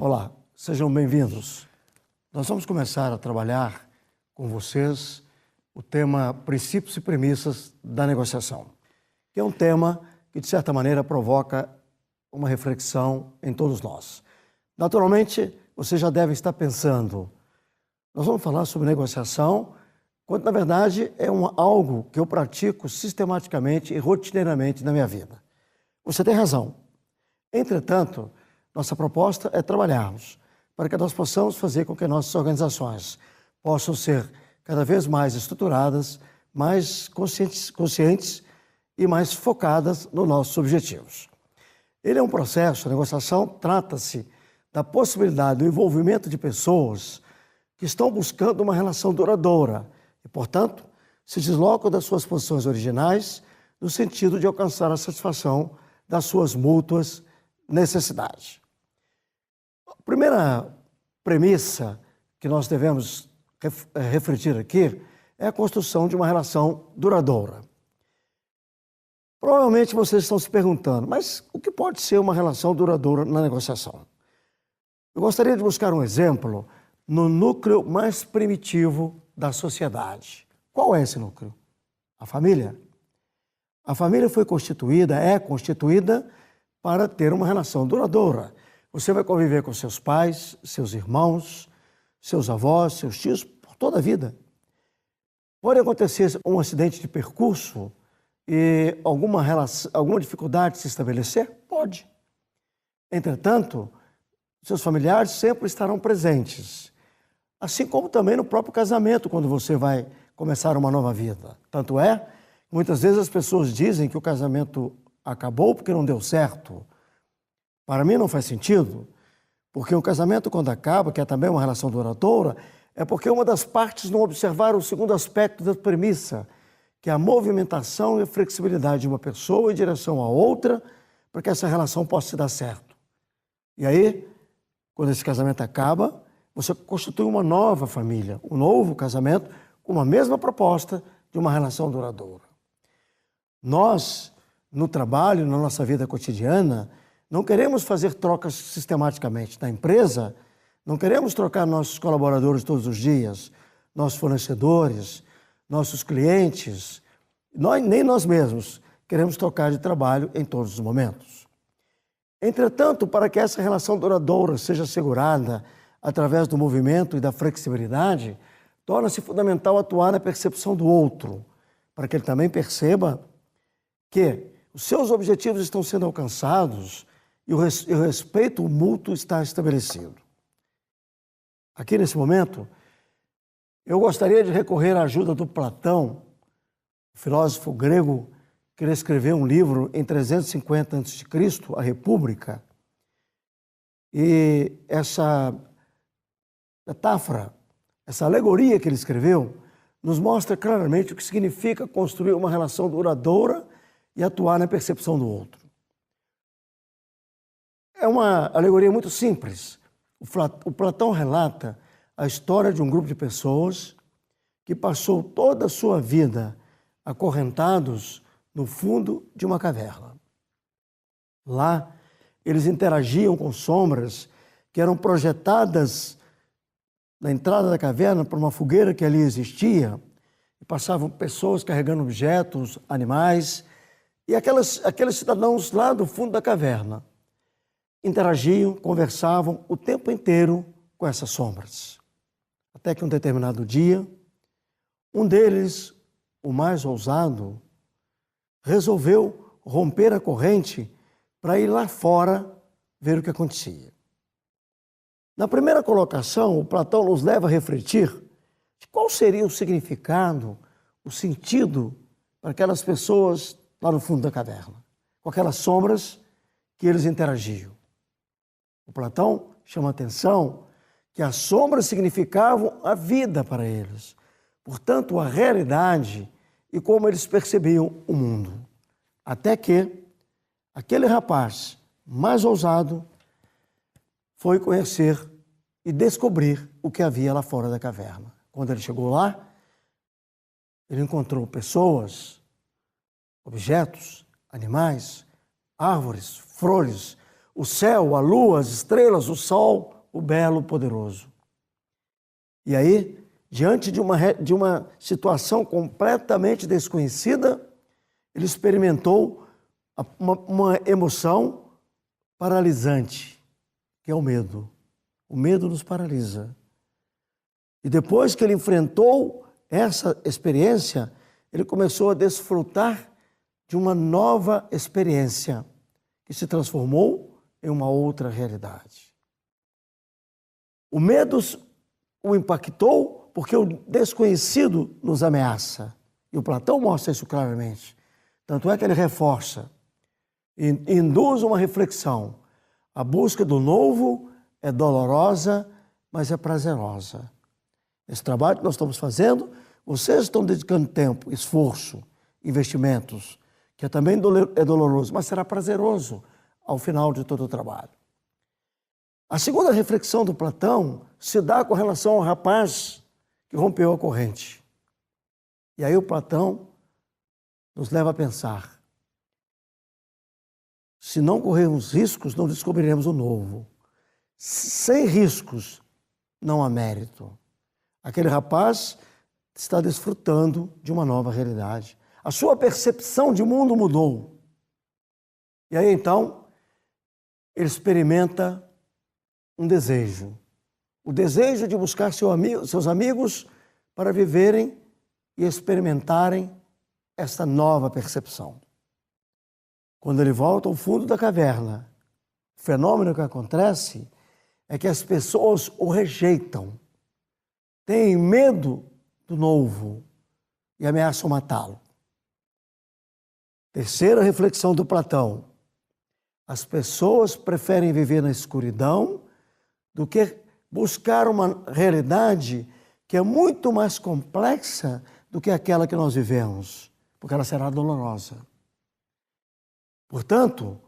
Olá, sejam bem-vindos. Nós vamos começar a trabalhar com vocês o tema princípios e premissas da negociação, que é um tema que, de certa maneira, provoca uma reflexão em todos nós. Naturalmente, você já deve estar pensando, nós vamos falar sobre negociação, quando, na verdade, é algo que eu pratico sistematicamente e rotineiramente na minha vida. Você tem razão. Entretanto, nossa proposta é trabalharmos para que nós possamos fazer com que nossas organizações possam ser cada vez mais estruturadas, mais conscientes e mais focadas nos nossos objetivos. Ele é um processo, a negociação trata-se da possibilidade do envolvimento de pessoas que estão buscando uma relação duradoura e, portanto, se deslocam das suas posições originais no sentido de alcançar a satisfação das suas mútuas necessidades. A primeira premissa que nós devemos refletir aqui é a construção de uma relação duradoura. Provavelmente vocês estão se perguntando, mas o que pode ser uma relação duradoura na negociação? Eu gostaria de buscar um exemplo no núcleo mais primitivo da sociedade. Qual é esse núcleo? A família. A família foi constituída, é constituída para ter uma relação duradoura. Você vai conviver com seus pais, seus irmãos, seus avós, seus tios, por toda a vida. Pode acontecer um acidente de percurso e alguma dificuldade se estabelecer? Pode. Entretanto, seus familiares sempre estarão presentes. Assim como também no próprio casamento, quando você vai começar uma nova vida. Tanto é, muitas vezes as pessoas dizem que o casamento acabou porque não deu certo. Para mim não faz sentido, porque um casamento quando acaba, que é também uma relação duradoura, é porque uma das partes não observaram o segundo aspecto da premissa, que é a movimentação e a flexibilidade de uma pessoa em direção à outra, para que essa relação possa se dar certo. E aí, quando esse casamento acaba, você constitui uma nova família, um novo casamento, com a mesma proposta de uma relação duradoura. Nós, no trabalho, na nossa vida cotidiana, não queremos fazer trocas sistematicamente. Na empresa, não queremos trocar nossos colaboradores todos os dias, nossos fornecedores, nossos clientes, nem nós mesmos queremos trocar de trabalho em todos os momentos. Entretanto, para que essa relação duradoura seja assegurada através do movimento e da flexibilidade, torna-se fundamental atuar na percepção do outro, para que ele também perceba que os seus objetivos estão sendo alcançados e o respeito mútuo está estabelecido. Aqui nesse momento, eu gostaria de recorrer à ajuda do Platão, filósofo grego, que ele escreveu um livro em 350 a.C., A República. E essa metáfora, essa alegoria que ele escreveu, nos mostra claramente o que significa construir uma relação duradoura e atuar na percepção do outro. É uma alegoria muito simples. O Platão relata a história de um grupo de pessoas que passou toda a sua vida acorrentados no fundo de uma caverna. Lá, eles interagiam com sombras que eram projetadas na entrada da caverna por uma fogueira que ali existia, e passavam pessoas carregando objetos, animais, e aqueles cidadãos lá do fundo da caverna interagiam, conversavam o tempo inteiro com essas sombras. Até que um determinado dia, um deles, o mais ousado, resolveu romper a corrente para ir lá fora ver o que acontecia. Na primeira colocação, o Platão nos leva a refletir de qual seria o significado, o sentido para aquelas pessoas lá no fundo da caverna, com aquelas sombras que eles interagiam. O Platão chama a atenção que as sombras significavam a vida para eles, portanto, a realidade e como eles percebiam o mundo. Até que aquele rapaz mais ousado foi conhecer e descobrir o que havia lá fora da caverna. Quando ele chegou lá, ele encontrou pessoas, objetos, animais, árvores, flores, o céu, a lua, as estrelas, o sol, o belo, o poderoso. E aí, diante de uma situação completamente desconhecida, ele experimentou uma emoção paralisante, que é o medo. O medo nos paralisa. E depois que ele enfrentou essa experiência, ele começou a desfrutar de uma nova experiência, que se transformou em uma outra realidade. O medo o impactou porque o desconhecido nos ameaça. E o Platão mostra isso claramente. Tanto é que ele reforça e induz uma reflexão. A busca do novo é dolorosa, mas é prazerosa. Esse trabalho que nós estamos fazendo, vocês estão dedicando tempo, esforço, investimentos, que também é doloroso, mas será prazeroso ao final de todo o trabalho. A segunda reflexão do Platão se dá com relação ao rapaz que rompeu a corrente. E aí o Platão nos leva a pensar: se não corrermos riscos, não descobriremos o novo. Sem riscos, não há mérito. Aquele rapaz está desfrutando de uma nova realidade. A sua percepção de mundo mudou. E aí então, ele experimenta um desejo. O desejo de buscar seus amigos para viverem e experimentarem esta nova percepção. Quando ele volta ao fundo da caverna, o fenômeno que acontece é que as pessoas o rejeitam, têm medo do novo e ameaçam matá-lo. Terceira reflexão do Platão: as pessoas preferem viver na escuridão do que buscar uma realidade que é muito mais complexa do que aquela que nós vivemos, porque ela será dolorosa. Portanto,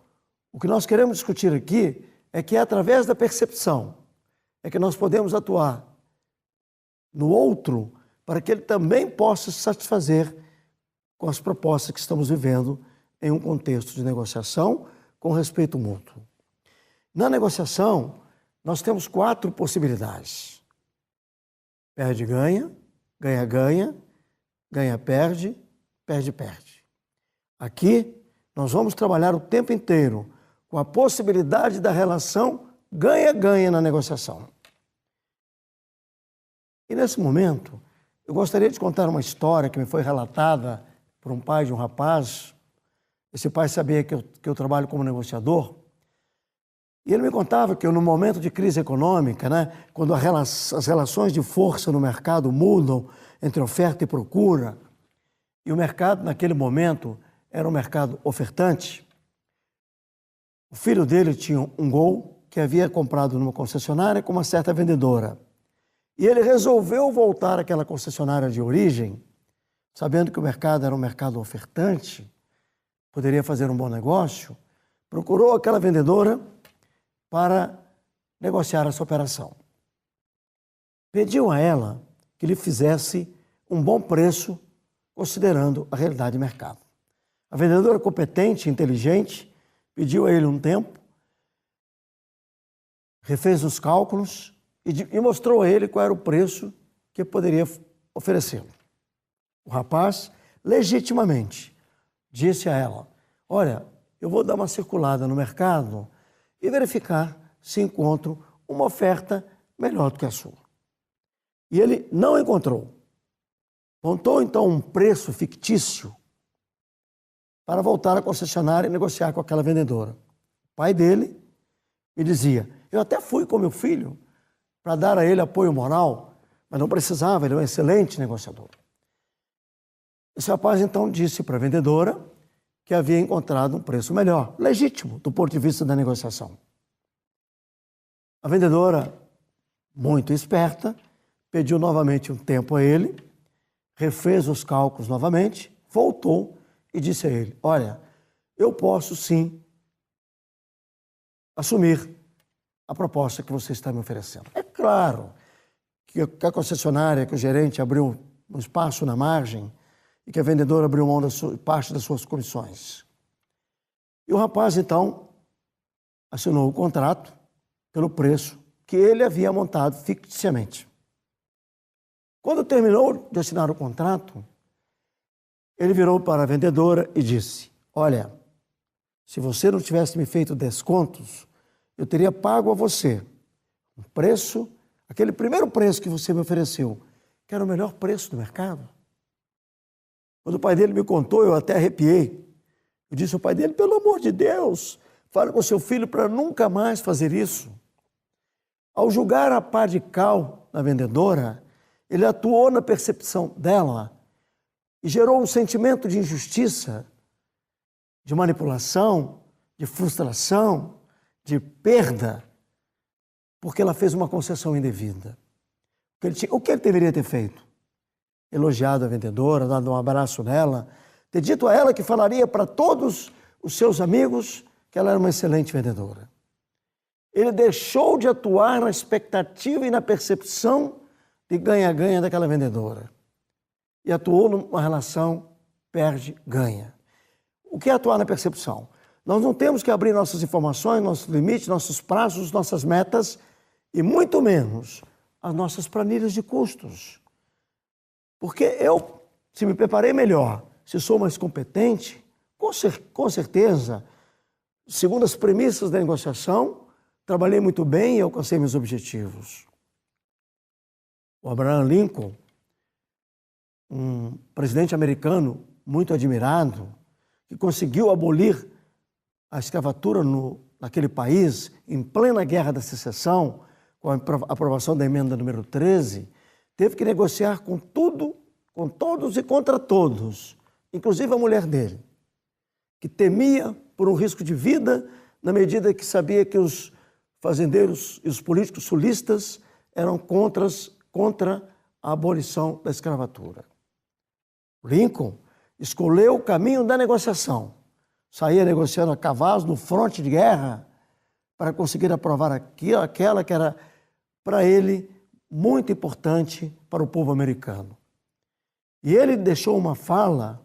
o que nós queremos discutir aqui é que através da percepção é que nós podemos atuar no outro para que ele também possa se satisfazer com as propostas que estamos vivendo em um contexto de negociação com respeito mútuo. Na negociação, nós temos 4 possibilidades: perde-ganha, ganha-ganha, ganha-perde, perde-perde. Aqui, nós vamos trabalhar o tempo inteiro com a possibilidade da relação ganha-ganha na negociação. E nesse momento, eu gostaria de contar uma história que me foi relatada por um pai de um rapaz. Esse pai sabia que eu trabalho como negociador. E ele me contava que no momento de crise econômica, quando as relações de força no mercado mudam entre oferta e procura, e o mercado naquele momento era um mercado ofertante, o filho dele tinha um Gol que havia comprado numa concessionária com uma certa vendedora. E ele resolveu voltar àquela concessionária de origem, sabendo que o mercado era um mercado ofertante, poderia fazer um bom negócio, procurou aquela vendedora para negociar essa operação. Pediu a ela que lhe fizesse um bom preço, considerando a realidade de mercado. A vendedora competente, inteligente, pediu a ele um tempo, refez os cálculos e mostrou a ele qual era o preço que poderia oferecê-lo. O rapaz, legitimamente, disse a ela: olha, eu vou dar uma circulada no mercado e verificar se encontro uma oferta melhor do que a sua. E ele não encontrou. Montou então um preço fictício para voltar à concessionária e negociar com aquela vendedora. O pai dele me dizia: eu até fui com meu filho para dar a ele apoio moral, mas não precisava, ele é um excelente negociador. Esse rapaz então disse para a vendedora que havia encontrado um preço melhor, legítimo do ponto de vista da negociação. A vendedora, muito esperta, pediu novamente um tempo a ele, refez os cálculos novamente, voltou e disse a ele: olha, eu posso sim assumir a proposta que você está me oferecendo. É claro que a concessionária, que o gerente abriu um espaço na margem e que a vendedora abriu mão da parte das suas comissões. E o rapaz, então, assinou o contrato pelo preço que ele havia montado ficticiamente. Quando terminou de assinar o contrato, ele virou para a vendedora e disse: olha, se você não tivesse me feito descontos, eu teria pago a você um preço, aquele primeiro preço que você me ofereceu, que era o melhor preço do mercado. Quando o pai dele me contou, eu até arrepiei. Eu disse ao pai dele: pelo amor de Deus, fale com seu filho para nunca mais fazer isso. Ao julgar a pá de cal na vendedora, ele atuou na percepção dela e gerou um sentimento de injustiça, de manipulação, de frustração, de perda, porque ela fez uma concessão indevida. O que ele deveria ter feito? Elogiado a vendedora, dado um abraço nela, ter dito a ela que falaria para todos os seus amigos que ela era uma excelente vendedora. Ele deixou de atuar na expectativa e na percepção de ganha-ganha daquela vendedora e atuou numa relação perde-ganha. O que é atuar na percepção? Nós não temos que abrir nossas informações, nossos limites, nossos prazos, nossas metas e muito menos as nossas planilhas de custos. Porque eu, se me preparei melhor, se sou mais competente, com certeza, segundo as premissas da negociação, trabalhei muito bem e alcancei meus objetivos. O Abraham Lincoln, um presidente americano muito admirado, que conseguiu abolir a escravatura naquele país, em plena Guerra da Secessão, com a aprovação da emenda número 13, teve que negociar com tudo, com todos e contra todos, inclusive a mulher dele, que temia por um risco de vida, na medida que sabia que os fazendeiros e os políticos sulistas eram contra a abolição da escravatura. Lincoln escolheu o caminho da negociação. Saía negociando a cavalos no fronte de guerra para conseguir aprovar aquela que era, para ele, muito importante para o povo americano. E ele deixou uma fala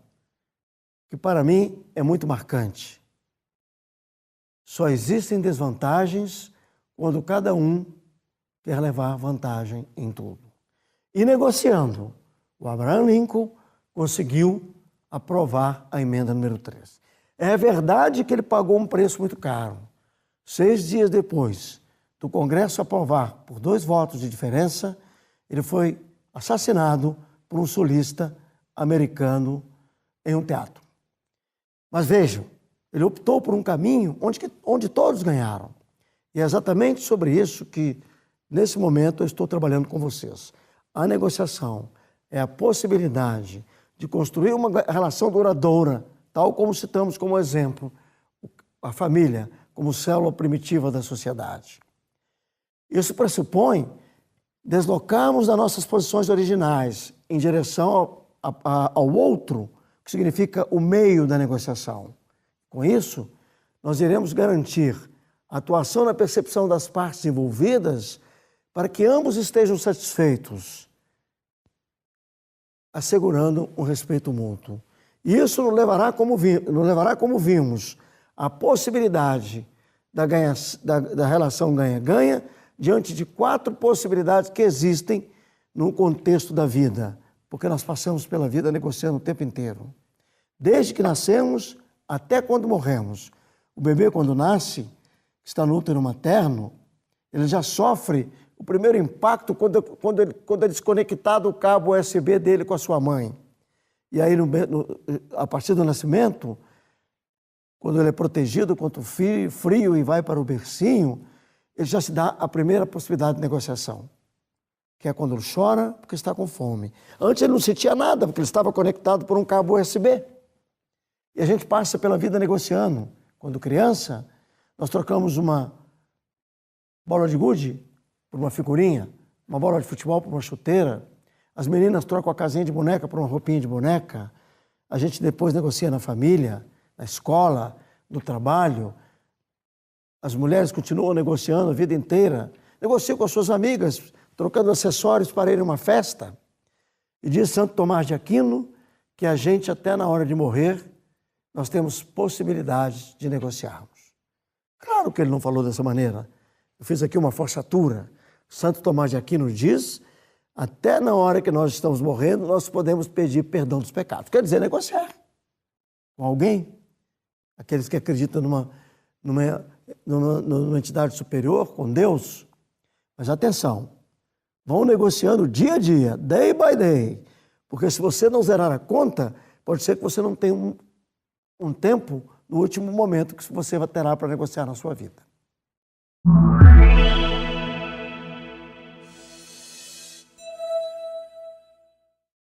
que, para mim, é muito marcante. Só existem desvantagens quando cada um quer levar vantagem em tudo. E negociando, o Abraham Lincoln conseguiu aprovar a emenda número 13. É verdade que ele pagou um preço muito caro. 6 dias depois do Congresso aprovar por 2 votos de diferença, ele foi assassinado por um sulista americano em um teatro. Mas vejam, ele optou por um caminho onde todos ganharam. E é exatamente sobre isso que, nesse momento, eu estou trabalhando com vocês. A negociação é a possibilidade de construir uma relação duradoura, tal como citamos como exemplo a família como célula primitiva da sociedade. Isso pressupõe deslocarmos das nossas posições originais em direção ao outro, que significa o meio da negociação. Com isso, nós iremos garantir a atuação na percepção das partes envolvidas para que ambos estejam satisfeitos, assegurando um respeito mútuo. E isso nos levará, como vimos, à possibilidade da relação ganha-ganha diante de 4 possibilidades que existem no contexto da vida, porque nós passamos pela vida negociando o tempo inteiro. Desde que nascemos até quando morremos. O bebê, quando nasce, que está no útero materno, ele já sofre o primeiro impacto quando é desconectado o cabo USB dele com a sua mãe. E aí, a partir do nascimento, quando ele é protegido contra o frio e vai para o bercinho, ele já se dá a primeira possibilidade de negociação, que é quando ele chora porque está com fome. Antes ele não sentia nada, porque ele estava conectado por um cabo USB. E a gente passa pela vida negociando. Quando criança, nós trocamos uma bola de gude por uma figurinha, uma bola de futebol por uma chuteira. As meninas trocam a casinha de boneca por uma roupinha de boneca. A gente depois negocia na família, na escola, no trabalho. As mulheres continuam negociando a vida inteira. Negociam com as suas amigas, trocando acessórios para ir a uma festa. E diz Santo Tomás de Aquino que a gente, até na hora de morrer, nós temos possibilidade de negociarmos. Claro que ele não falou dessa maneira. Eu fiz aqui uma forçatura. Santo Tomás de Aquino diz, até na hora que nós estamos morrendo, nós podemos pedir perdão dos pecados. Quer dizer, negociar com alguém. Aqueles que acreditam numa entidade superior, com Deus. Mas atenção, vão negociando dia a dia, day by day. Porque se você não zerar a conta, pode ser que você não tenha um tempo no último momento que você terá para negociar na sua vida.